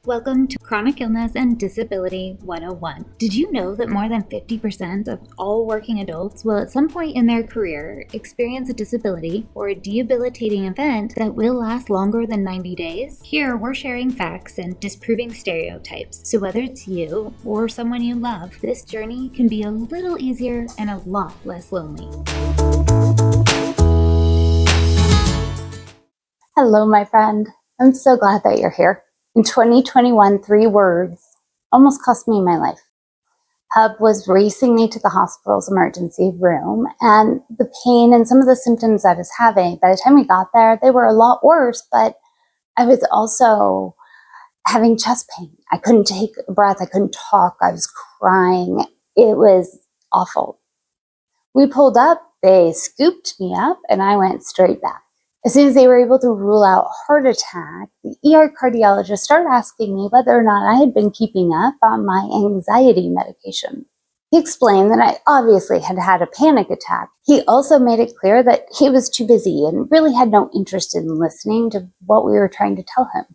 Welcome to Chronic Illness and Disability 101. Did you know that more than 50% of all working adults will at some point in their career experience a disability or a debilitating event that will last longer than 90 days? Here, we're sharing facts and disproving stereotypes. So whether it's you or someone you love, this journey can be a little easier and a lot less lonely. Hello, my friend. I'm so glad that you're here. In 2021, 3 words almost cost me my life. Hub was racing me to the hospital's emergency room, and the pain and some of the symptoms I was having, by the time we got there, they were a lot worse, but I was also having chest pain. I couldn't take a breath. I couldn't talk. I was crying. It was awful. We pulled up, they scooped me up, and I went straight back. As soon as they were able to rule out heart attack, the ER cardiologist started asking me whether or not I had been keeping up on my anxiety medication. He explained that I obviously had had a panic attack. He also made it clear that he was too busy and really had no interest in listening to what we were trying to tell him.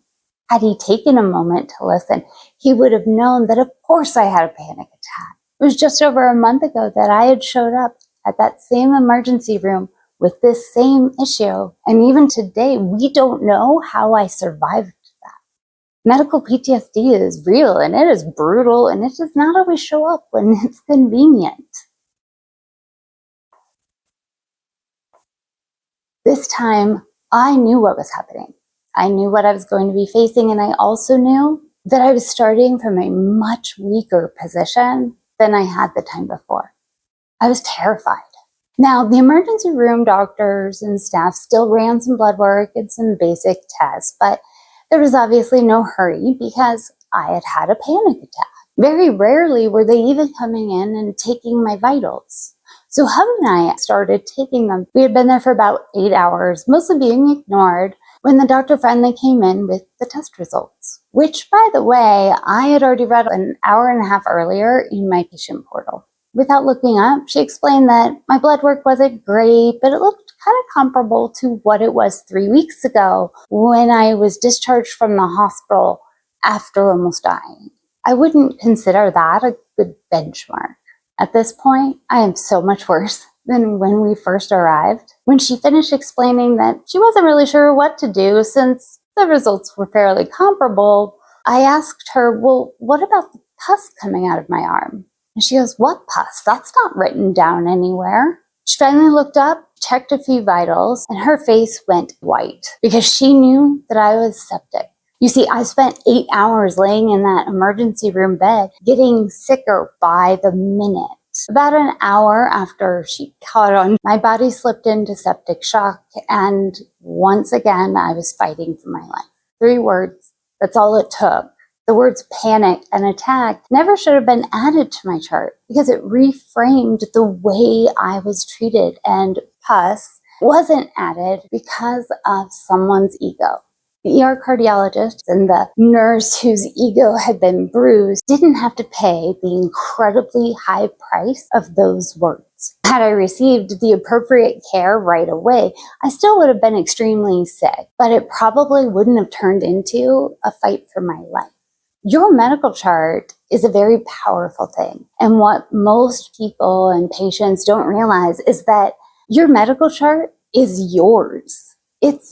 Had he taken a moment to listen, he would have known that of course I had a panic attack. It was just over a month ago that I had showed up at that same emergency room with this same issue. And even today, we don't know how I survived that. Medical PTSD is real and it is brutal and it does not always show up when it's convenient. This time, I knew what was happening. I knew what I was going to be facing, and I also knew that I was starting from a much weaker position than I had the time before. I was terrified. Now, the emergency room doctors and staff still ran some blood work and some basic tests, but there was obviously no hurry because I had had a panic attack. Very rarely were they even coming in and taking my vitals. So Hub and I started taking them. We had been there for about 8 hours, mostly being ignored, when the doctor finally came in with the test results, which, by the way, I had already read an hour and a half earlier in my patient portal. Without looking up, she explained that my blood work wasn't great, but it looked kind of comparable to what it was 3 weeks ago when I was discharged from the hospital after almost dying. I wouldn't consider that a good benchmark. At this point, I am so much worse than when we first arrived. When she finished explaining that she wasn't really sure what to do since the results were fairly comparable, I asked her, well, what about the pus coming out of my arm? And she goes, what pus? That's not written down anywhere. She finally looked up, checked a few vitals, and her face went white because she knew that I was septic. You see, I spent 8 hours laying in that emergency room bed, getting sicker by the minute. About an hour after she caught on, my body slipped into septic shock, and once again, I was fighting for my life. 3 words, that's all it took. The words panic and attack never should have been added to my chart because it reframed the way I was treated, and pus wasn't added because of someone's ego. The ER cardiologist and the nurse whose ego had been bruised didn't have to pay the incredibly high price of those words. Had I received the appropriate care right away, I still would have been extremely sick, but it probably wouldn't have turned into a fight for my life. Your medical chart is a very powerful thing. And what most people and patients don't realize is that your medical chart is yours. It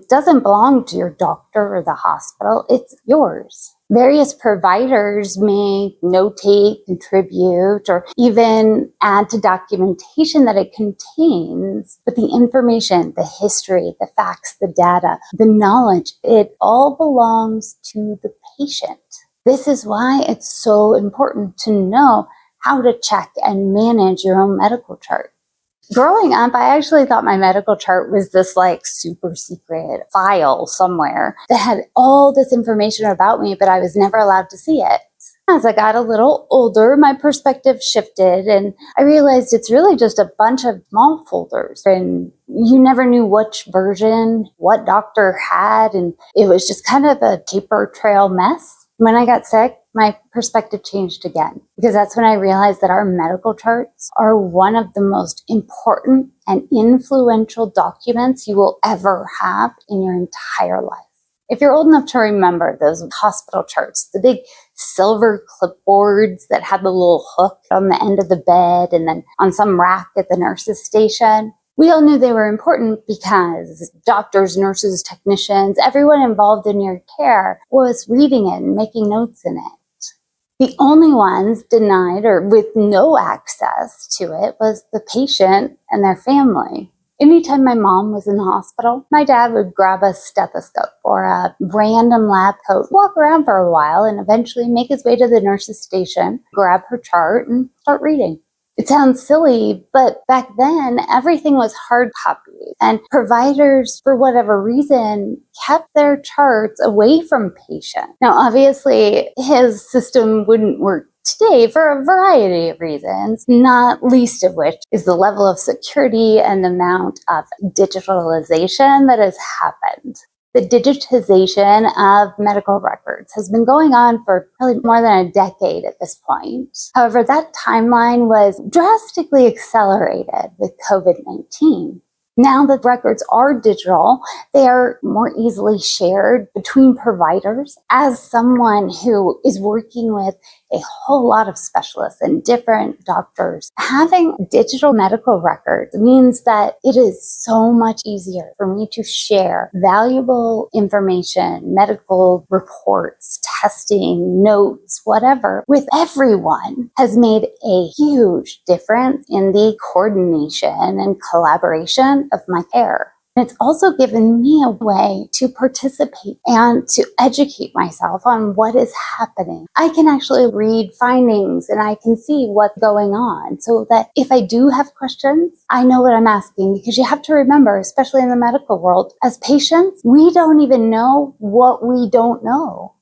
doesn't belong to your doctor or the hospital. It's yours. Various providers may notate, contribute, or even add to documentation that it contains, but the information, the history, the facts, the data, the knowledge, it all belongs to the patient. This is why it's so important to know how to check and manage your own medical chart. Growing up, I actually thought my medical chart was this super secret file somewhere that had all this information about me, but I was never allowed to see it. As I got a little older, my perspective shifted and I realized it's really just a bunch of small folders and you never knew which version, what doctor had, and it was just kind of a paper trail mess. When I got sick, my perspective changed again because that's when I realized that our medical charts are one of the most important and influential documents you will ever have in your entire life. If you're old enough to remember those hospital charts, the big silver clipboards that had the little hook on the end of the bed and then on some rack at the nurse's station, we all knew they were important because doctors, nurses, technicians, everyone involved in your care was reading it and making notes in it. The only ones denied or with no access to it was the patient and their family. Anytime my mom was in the hospital, my dad would grab a stethoscope or a random lab coat, walk around for a while, and eventually make his way to the nurse's station, grab her chart, and start reading. It sounds silly, but back then, everything was hard copied, and providers, for whatever reason, kept their charts away from patients. Now, obviously, his system wouldn't work today for a variety of reasons, not least of which is the level of security and the amount of digitalization that has happened. The digitization of medical records has been going on for probably more than a decade at this point. However, that timeline was drastically accelerated with COVID-19. Now that records are digital, they are more easily shared between providers. As someone who is working with a whole lot of specialists and different doctors, having digital medical records means that it is so much easier for me to share valuable information, medical reports, testing, notes, whatever, with everyone has made a huge difference in the coordination and collaboration of my care. And it's also given me a way to participate and to educate myself on what is happening. I can actually read findings and I can see what's going on so that if I do have questions, I know what I'm asking, because you have to remember, especially in the medical world, as patients, we don't even know what we don't know.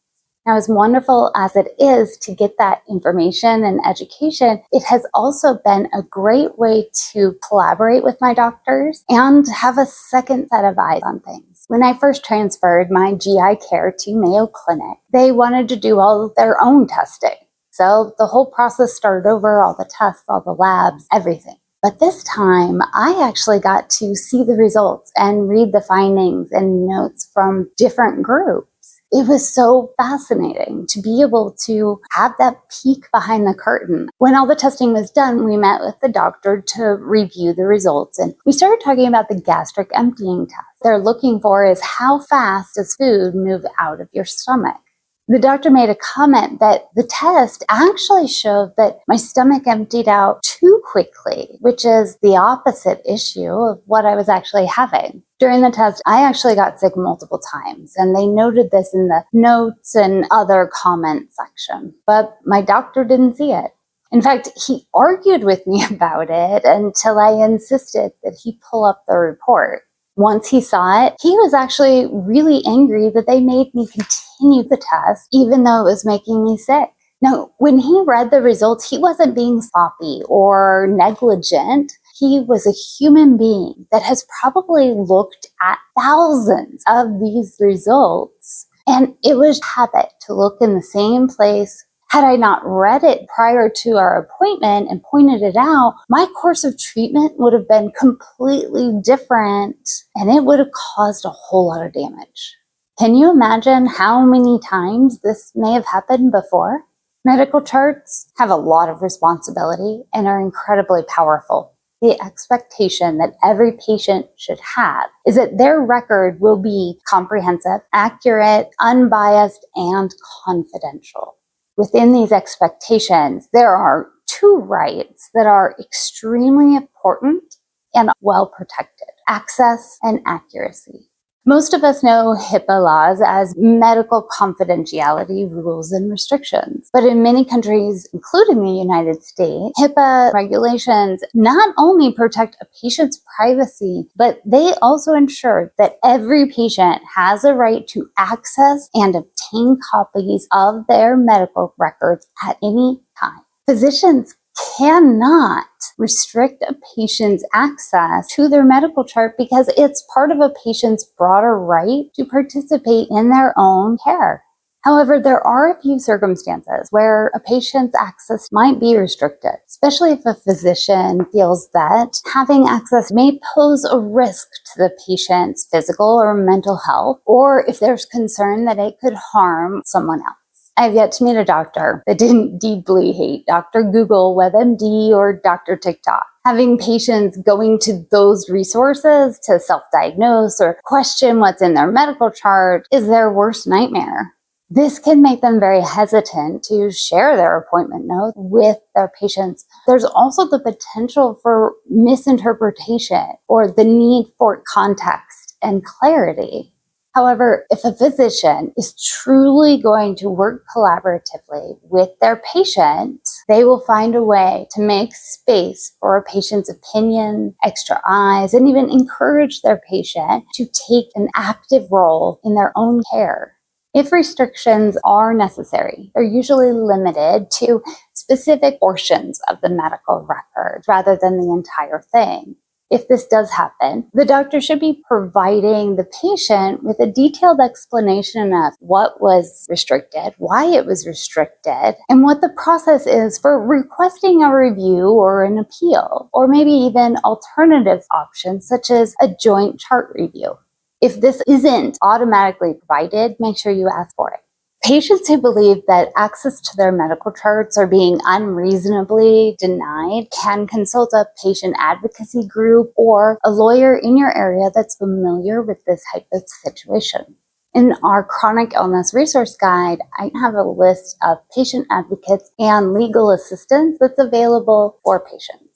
Now, as wonderful as it is to get that information and education, it has also been a great way to collaborate with my doctors and have a second set of eyes on things. When I first transferred my GI care to Mayo Clinic, they wanted to do all of their own testing. So the whole process started over, all the tests, all the labs, everything. But this time, I actually got to see the results and read the findings and notes from different groups. It was so fascinating to be able to have that peek behind the curtain. When all the testing was done, we met with the doctor to review the results, and we started talking about the gastric emptying test. They're looking for is how fast does food move out of your stomach. The doctor made a comment that the test actually showed that my stomach emptied out too quickly, which is the opposite issue of what I was actually having. During the test, I actually got sick multiple times, and they noted this in the notes and other comment section, but my doctor didn't see it. In fact, he argued with me about it until I insisted that he pull up the report. Once he saw it, he was actually really angry that they made me continue the test, even though it was making me sick. Now, when he read the results, he wasn't being sloppy or negligent. He was a human being that has probably looked at thousands of these results, and it was habit to look in the same place. Had I not read it prior to our appointment and pointed it out, my course of treatment would have been completely different, and it would have caused a whole lot of damage. Can you imagine how many times this may have happened before? Medical charts have a lot of responsibility and are incredibly powerful. The expectation that every patient should have is that their record will be comprehensive, accurate, unbiased, and confidential. Within these expectations, there are two rights that are extremely important and well protected: access and accuracy. Most of us know HIPAA laws as medical confidentiality rules and restrictions. But in many countries, including the United States, HIPAA regulations not only protect a patient's privacy, but they also ensure that every patient has a right to access and obtain copies of their medical records at any time. Physicians cannot restrict a patient's access to their medical chart because it's part of a patient's broader right to participate in their own care. However, there are a few circumstances where a patient's access might be restricted, especially if a physician feels that having access may pose a risk to the patient's physical or mental health, or if there's concern that it could harm someone else. I've yet to meet a doctor that didn't deeply hate Dr. Google, WebMD, or Dr. TikTok. Having patients going to those resources to self-diagnose or question what's in their medical chart is their worst nightmare. This can make them very hesitant to share their appointment notes with their patients. There's also the potential for misinterpretation or the need for context and clarity. However, if a physician is truly going to work collaboratively with their patient, they will find a way to make space for a patient's opinion, extra eyes, and even encourage their patient to take an active role in their own care. If restrictions are necessary, they're usually limited to specific portions of the medical record rather than the entire thing. If this does happen, the doctor should be providing the patient with a detailed explanation of what was restricted, why it was restricted, and what the process is for requesting a review or an appeal, or maybe even alternative options such as a joint chart review. If this isn't automatically provided, make sure you ask for it. Patients who believe that access to their medical charts are being unreasonably denied can consult a patient advocacy group or a lawyer in your area that's familiar with this type of situation. In our chronic illness resource guide, I have a list of patient advocates and legal assistance that's available for patients.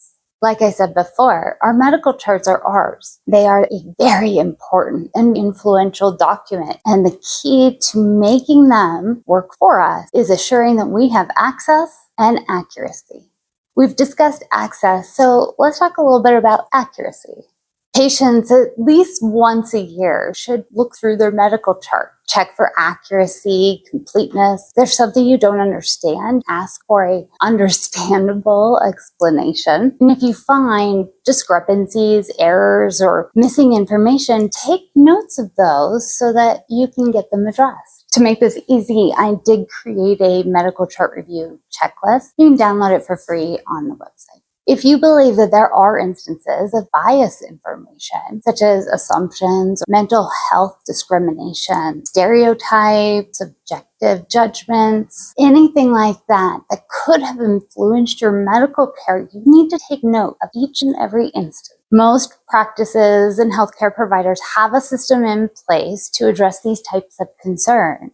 Like I said before, our medical charts are ours. They are a very important and influential document, and the key to making them work for us is assuring that we have access and accuracy. We've discussed access, so let's talk a little bit about accuracy. Patients at least once a year should look through their medical chart, check for accuracy, completeness. If there's something you don't understand, ask for an understandable explanation. And if you find discrepancies, errors, or missing information, take notes of those so that you can get them addressed. To make this easy, I did create a medical chart review checklist. You can download it for free on the website. If you believe that there are instances of biased information, such as assumptions, mental health discrimination, stereotypes, subjective judgments, anything like that that could have influenced your medical care, you need to take note of each and every instance. Most practices and healthcare providers have a system in place to address these types of concern.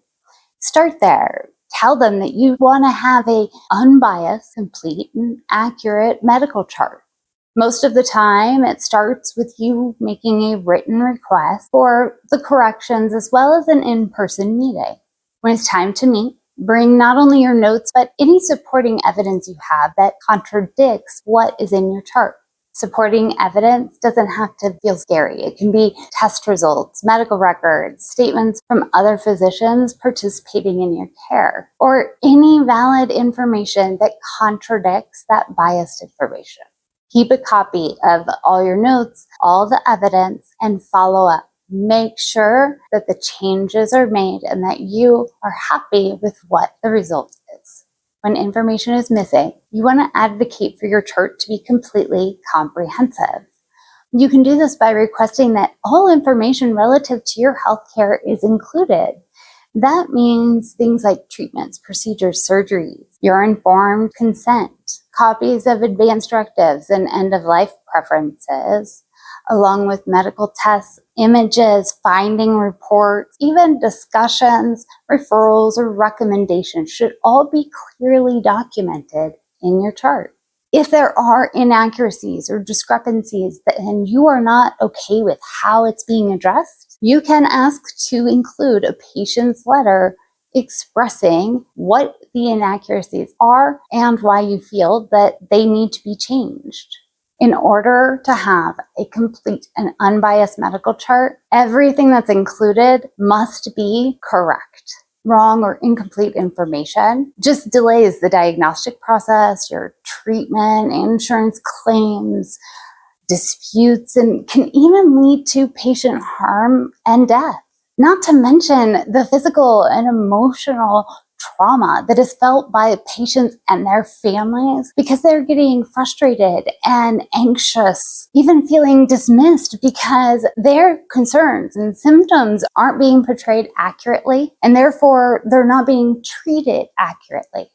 Start there. Tell them that you want to have an unbiased, complete, and accurate medical chart. Most of the time, it starts with you making a written request for the corrections as well as an in-person meeting. When it's time to meet, bring not only your notes, but any supporting evidence you have that contradicts what is in your chart. Supporting evidence doesn't have to feel scary. It can be test results, medical records, statements from other physicians participating in your care, or any valid information that contradicts that biased information. Keep a copy of all your notes, all the evidence, and follow up. Make sure that the changes are made and that you are happy with what the result is. When information is missing, you want to advocate for your chart to be completely comprehensive. You can do this by requesting that all information relative to your healthcare is included. That means things like treatments, procedures, surgeries, your informed consent, copies of advance directives and end-of-life preferences, along with medical tests, images, finding reports, even discussions, referrals, or recommendations should all be clearly documented in your chart. If there are inaccuracies or discrepancies and you are not okay with how it's being addressed, you can ask to include a patient's letter expressing what the inaccuracies are and why you feel that they need to be changed. In order to have a complete and unbiased medical chart, everything that's included must be correct. Wrong or incomplete information just delays the diagnostic process, your treatment, insurance claims, disputes, and can even lead to patient harm and death. Not to mention the physical and emotional trauma that is felt by patients and their families because they're getting frustrated and anxious, even feeling dismissed because their concerns and symptoms aren't being portrayed accurately, and therefore they're not being treated accurately.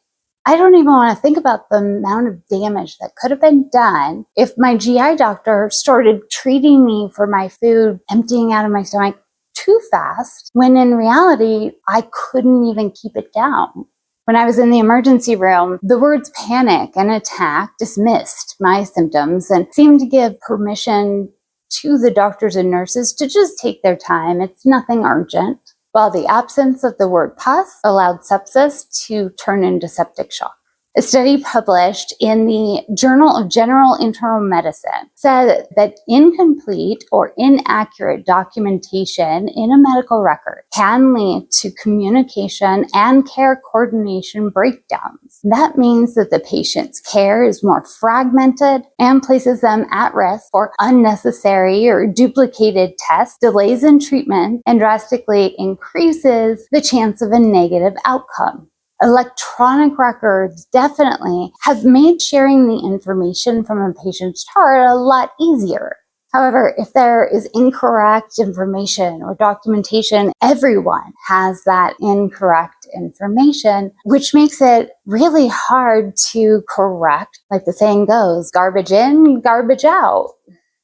I don't even want to think about the amount of damage that could have been done if my GI doctor started treating me for my food emptying out of my stomach too fast, when in reality, I couldn't even keep it down. When I was in the emergency room, the words panic and attack dismissed my symptoms and seemed to give permission to the doctors and nurses to just take their time. It's nothing urgent. While the absence of the word pus allowed sepsis to turn into septic shock. A study published in the Journal of General Internal Medicine said that incomplete or inaccurate documentation in a medical record can lead to communication and care coordination breakdowns. That means that the patient's care is more fragmented and places them at risk for unnecessary or duplicated tests, delays in treatment, and drastically increases the chance of a negative outcome. Electronic records definitely have made sharing the information from a patient's chart a lot easier. However, if there is incorrect information or documentation, everyone has that incorrect information, which makes it really hard to correct. Like the saying goes, garbage in, garbage out.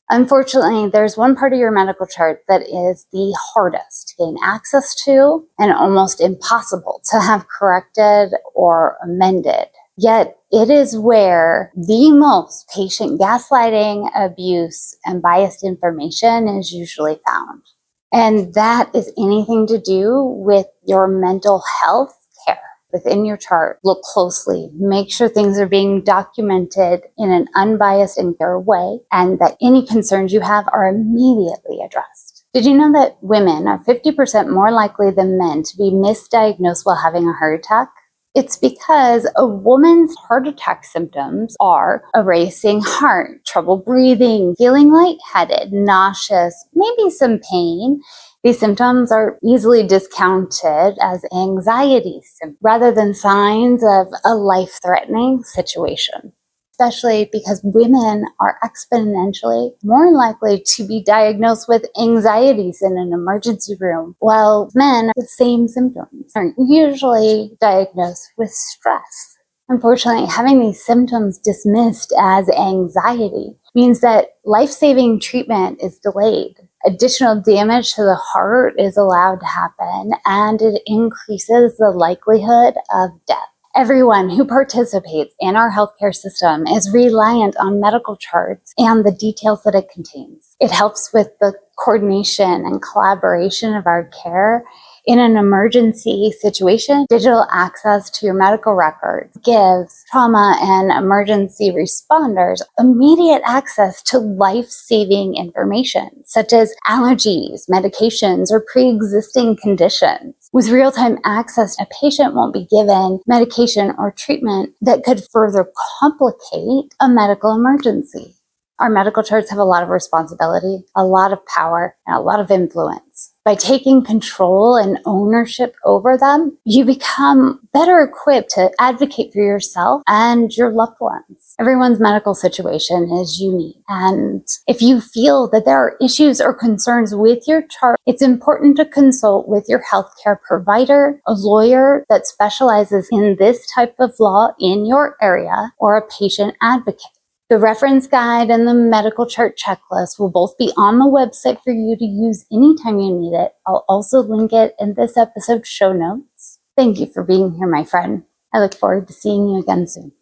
Unfortunately, there's one part of your medical chart that is the hardest to gain access to and almost impossible to have corrected or amended. Yet it is where the most patient gaslighting, abuse, and biased information is usually found. And that is anything to do with your mental health care. Within your chart, look closely, make sure things are being documented in an unbiased and fair way, and that any concerns you have are immediately addressed. Did you know that women are 50% more likely than men to be misdiagnosed while having a heart attack? It's because a woman's heart attack symptoms are a racing heart, trouble breathing, feeling lightheaded, nauseous, maybe some pain. These symptoms are easily discounted as anxiety rather than signs of a life-threatening situation, especially because women are exponentially more likely to be diagnosed with anxieties in an emergency room, while men with the same symptoms are usually diagnosed with stress. Unfortunately, having these symptoms dismissed as anxiety means that life-saving treatment is delayed. Additional damage to the heart is allowed to happen, and it increases the likelihood of death. Everyone who participates in our healthcare system is reliant on medical charts and the details that it contains. It helps with the coordination and collaboration of our care. In an emergency situation, digital access to your medical records gives trauma and emergency responders immediate access to life-saving information, such as allergies, medications, or pre-existing conditions. With real-time access, a patient won't be given medication or treatment that could further complicate a medical emergency. Our medical charts have a lot of responsibility, a lot of power, and a lot of influence. By taking control and ownership over them, you become better equipped to advocate for yourself and your loved ones. Everyone's medical situation is unique. And if you feel that there are issues or concerns with your chart, it's important to consult with your healthcare provider, a lawyer that specializes in this type of law in your area, or a patient advocate. The reference guide and the medical chart checklist will both be on the website for you to use anytime you need it. I'll also link it in this episode's show notes. Thank you for being here, my friend. I look forward to seeing you again soon.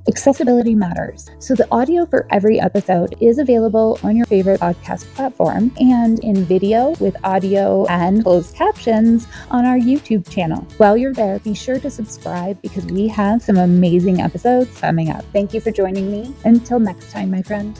Accessibility matters. So the audio for every episode is available on your favorite podcast platform and in video with audio and closed captions on our YouTube channel. While you're there, be sure to subscribe because we have some amazing episodes coming up. Thank you for joining me. Until next time, my friend.